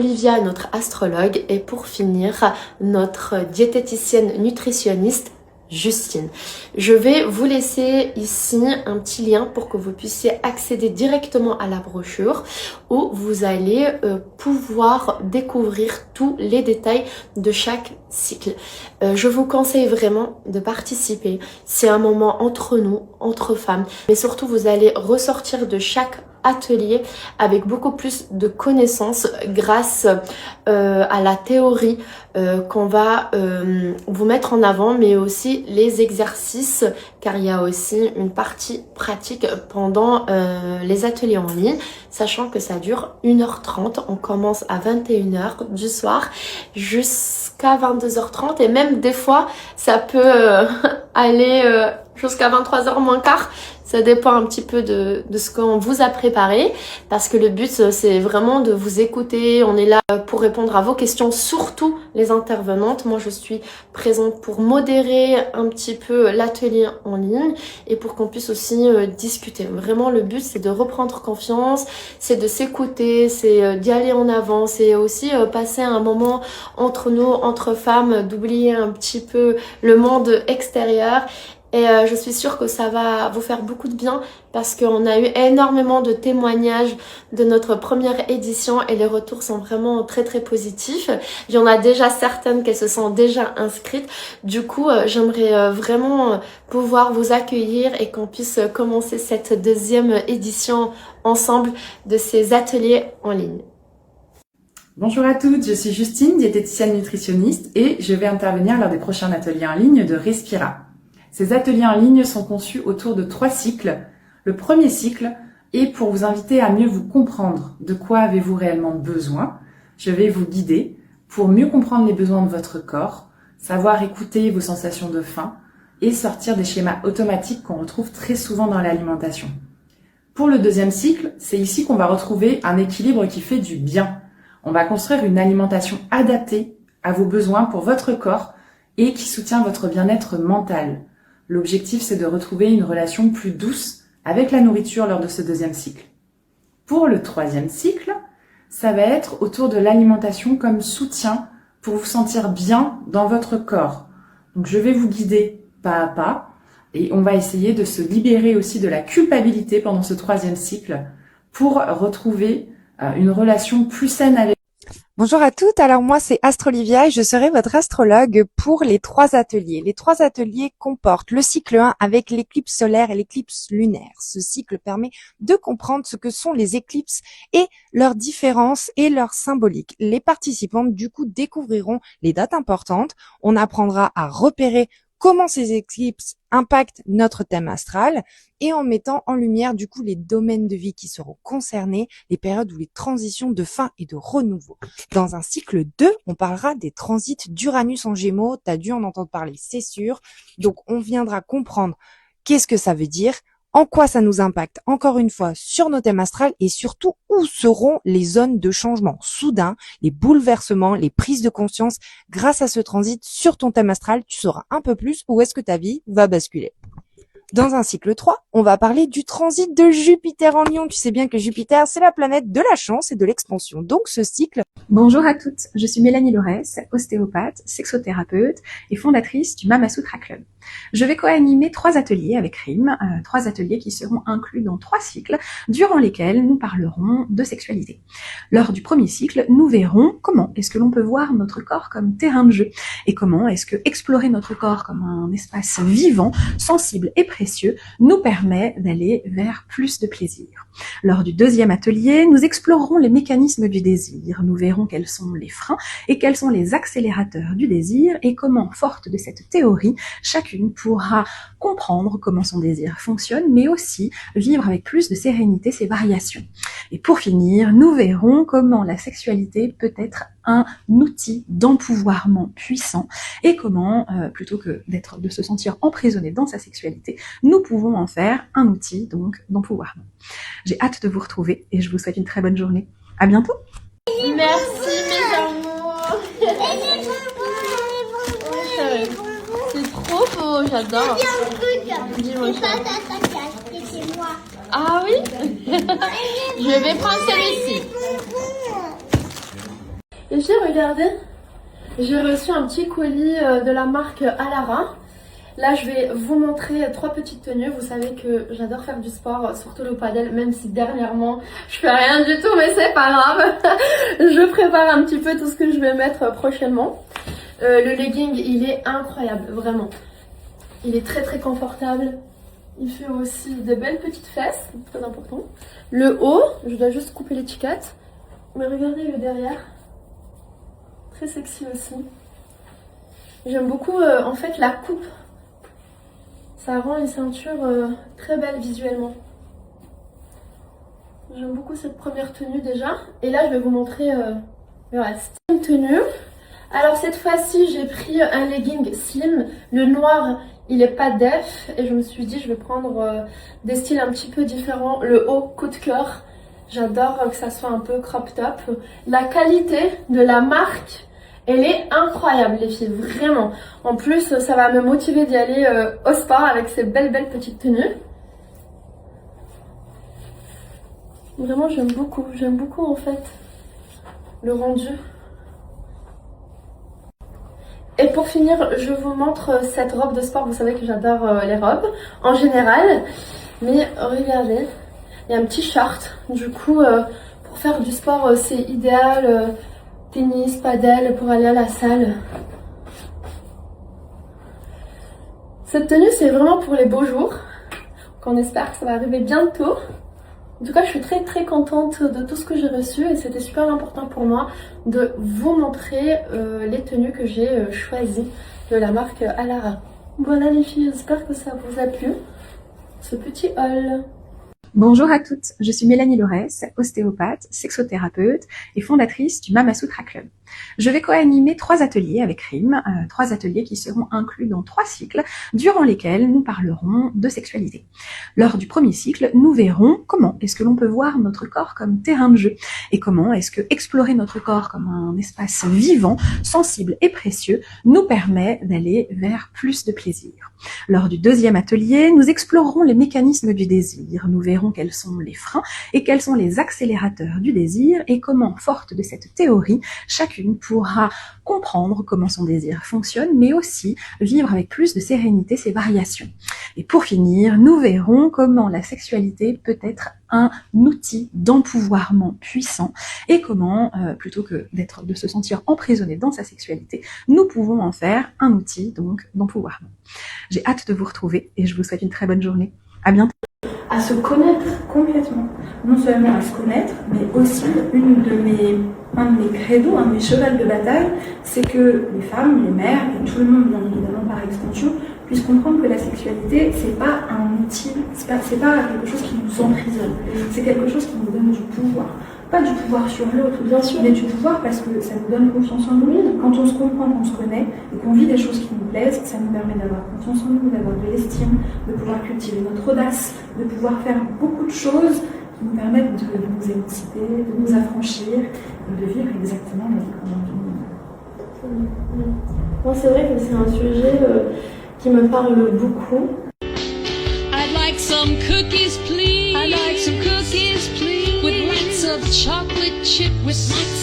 Olivia, notre astrologue, et pour finir, notre diététicienne nutritionniste, Justine. Je vais vous laisser ici un petit lien pour que vous puissiez accéder directement à la brochure où vous allez pouvoir découvrir tous les détails de chaque cycle. Je vous conseille vraiment de participer. C'est un moment entre nous, entre femmes, mais surtout vous allez ressortir de chaque atelier avec beaucoup plus de connaissances grâce à la théorie qu'on va vous mettre en avant, mais aussi les exercices, car il y a aussi une partie pratique pendant les ateliers en ligne, sachant que ça dure 1h30. On commence à 21h du soir jusqu'à 22h30 et même des fois ça peut aller jusqu'à 23h moins quart. Ça dépend un petit peu de ce qu'on vous a préparé, parce que le but c'est vraiment de vous écouter. On est là pour répondre à vos questions, surtout les intervenantes. Moi je suis présente pour modérer un petit peu l'atelier en ligne et pour qu'on puisse aussi discuter. Vraiment le but c'est de reprendre confiance, c'est de s'écouter, c'est d'y aller en avant, c'est aussi passer un moment entre nous, entre femmes, d'oublier un petit peu le monde extérieur. Et je suis sûre que ça va vous faire beaucoup de bien parce qu'on a eu énormément de témoignages de notre première édition et les retours sont vraiment très très positifs. Il y en a déjà certaines qui se sont déjà inscrites. Du coup, j'aimerais vraiment pouvoir vous accueillir et qu'on puisse commencer cette deuxième édition ensemble de ces ateliers en ligne. Bonjour à toutes, je suis Justine, diététicienne nutritionniste et je vais intervenir lors des prochains ateliers en ligne de Respira. Ces ateliers en ligne sont conçus autour de 3 cycles. Le premier cycle est pour vous inviter à mieux vous comprendre. De quoi avez-vous réellement besoin? Je vais vous guider pour mieux comprendre les besoins de votre corps, savoir écouter vos sensations de faim et sortir des schémas automatiques qu'on retrouve très souvent dans l'alimentation. Pour le deuxième cycle, c'est ici qu'on va retrouver un équilibre qui fait du bien. On va construire une alimentation adaptée à vos besoins pour votre corps et qui soutient votre bien-être mental. L'objectif, c'est de retrouver une relation plus douce avec la nourriture lors de ce deuxième cycle. Pour le troisième cycle, ça va être autour de l'alimentation comme soutien pour vous sentir bien dans votre corps. Donc, je vais vous guider pas à pas et on va essayer de se libérer aussi de la culpabilité pendant ce troisième cycle pour retrouver une relation plus saine avec. Bonjour à toutes, alors moi c'est Astrolivia et je serai votre astrologue pour les 3 ateliers. Les 3 ateliers comportent le cycle 1 avec l'éclipse solaire et l'éclipse lunaire. Ce cycle permet de comprendre ce que sont les éclipses et leurs différences et leurs symboliques. Les participantes du coup découvriront les dates importantes, on apprendra à repérer comment ces éclipses impactent notre thème astral et en mettant en lumière du coup les domaines de vie qui seront concernés, les périodes où les transitions de fin et de renouveau. Dans un cycle 2, on parlera des transits d'Uranus en Gémeaux, t'as dû en entendre parler, c'est sûr. Donc on viendra comprendre qu'est-ce que ça veut dire, en quoi ça nous impacte, encore une fois, sur nos thèmes astrales et surtout où seront les zones de changement soudain, les bouleversements, les prises de conscience. Grâce à ce transit sur ton thème astral, tu sauras un peu plus où est-ce que ta vie va basculer. Dans un cycle 3, on va parler du transit de Jupiter en Lion. Tu sais bien que Jupiter, c'est la planète de la chance et de l'expansion. Donc ce cycle... Bonjour à toutes, je suis Mélanie Laurès, ostéopathe, sexothérapeute et fondatrice du Mama Sutra Club. Je vais co-animer 3 ateliers avec RIM, 3 ateliers qui seront inclus dans 3 cycles durant lesquels nous parlerons de sexualité. Lors du premier cycle, nous verrons comment est-ce que l'on peut voir notre corps comme terrain de jeu et comment est-ce que explorer notre corps comme un espace vivant, sensible et précieux nous permet d'aller vers plus de plaisir. Lors du deuxième atelier, nous explorerons les mécanismes du désir. Nous verrons quels sont les freins et quels sont les accélérateurs du désir et comment, forte de cette théorie, chacune pourra comprendre comment son désir fonctionne, mais aussi vivre avec plus de sérénité ses variations. Et pour finir, nous verrons comment la sexualité peut être un outil d'empouvoirment puissant et comment, plutôt que de se sentir emprisonné dans sa sexualité, nous pouvons en faire un outil donc d'empouvoirment. J'ai hâte de vous retrouver et je vous souhaite une très bonne journée. À bientôt. Merci mes amours. C'est trop beau, j'adore. Dis-moi. Ah oui. Je vais prendre celui-ci. Et j'ai regardé, j'ai reçu un petit colis de la marque Alara. Là, je vais vous montrer 3 petites tenues. Vous savez que j'adore faire du sport, surtout le padel, même si dernièrement, je fais rien du tout, mais c'est pas grave. Je prépare un petit peu tout ce que je vais mettre prochainement. Le legging, il est incroyable, vraiment. Il est très très confortable. Il fait aussi de belles petites fesses, très important. Le haut, je dois juste couper l'étiquette. Mais regardez le derrière. Très sexy aussi. J'aime beaucoup en fait la coupe. Ça rend une ceinture très belle visuellement. J'aime beaucoup cette première tenue déjà. Et là, je vais vous montrer le reste. Une tenue. Alors cette fois-ci, j'ai pris un legging slim. Le noir, il est pas def. Et je me suis dit, je vais prendre des styles un petit peu différents. Le haut, coup de cœur. J'adore que ça soit un peu crop top. La qualité de la marque, elle est incroyable les filles, vraiment. En plus, ça va me motiver d'y aller au sport avec ces belles petites tenues. Vraiment, j'aime beaucoup en fait le rendu. Et pour finir, je vous montre cette robe de sport. Vous savez que j'adore les robes en général. Mais regardez, il y a un petit short. Du coup, pour faire du sport, c'est idéal. Tennis, padel, pour aller à la salle. Cette tenue, c'est vraiment pour les beaux jours. On espère que ça va arriver bientôt. En tout cas, je suis très contente de tout ce que j'ai reçu et c'était super important pour moi de vous montrer les tenues que j'ai choisies de la marque Alara. Voilà les filles, j'espère que ça vous a plu, ce petit haul. Bonjour à toutes, je suis Mélanie Laurès, ostéopathe, sexothérapeute et fondatrice du Mama Sutra Club. Je vais co-animer 3 ateliers avec Rim, 3 ateliers qui seront inclus dans 3 cycles durant lesquels nous parlerons de sexualité. Lors du premier cycle, nous verrons comment est-ce que l'on peut voir notre corps comme terrain de jeu et comment est-ce que explorer notre corps comme un espace vivant, sensible et précieux nous permet d'aller vers plus de plaisir. Lors du deuxième atelier, nous explorerons les mécanismes du désir. Nous verrons quels sont les freins et quels sont les accélérateurs du désir et comment, forte de cette théorie, chacune pourra comprendre comment son désir fonctionne, mais aussi vivre avec plus de sérénité ses variations. Et pour finir, nous verrons comment la sexualité peut être un outil d'empouvoirment puissant et comment, plutôt que de se sentir emprisonné dans sa sexualité, nous pouvons en faire un outil donc d'empouvoirment. J'ai hâte de vous retrouver et je vous souhaite une très bonne journée. À bientôt. À se connaître. Complètement. Non seulement à se connaître, mais aussi un de mes credos, un de mes chevals de bataille, c'est que les femmes, les mères et tout le monde, bien évidemment par extension, puissent comprendre que la sexualité, c'est pas un outil, c'est pas quelque chose qui nous emprisonne, c'est quelque chose qui nous donne du pouvoir. Pas du pouvoir sur l'autre, bien sûr, mais du pouvoir parce que ça nous donne confiance en nous. Quand on se comprend, qu'on se connaît et qu'on vit des choses qui nous plaisent, ça nous permet d'avoir confiance en nous, d'avoir de l'estime, de pouvoir cultiver notre audace, de pouvoir faire beaucoup de choses qui nous permettent de nous émanciper, de nous affranchir et de vivre exactement la vie qu'on a envie. Moi, c'est vrai que c'est un sujet qui me parle beaucoup. I'd like some cookies, please. I'd like some cookies, please. With lots of chocolate chip with lots of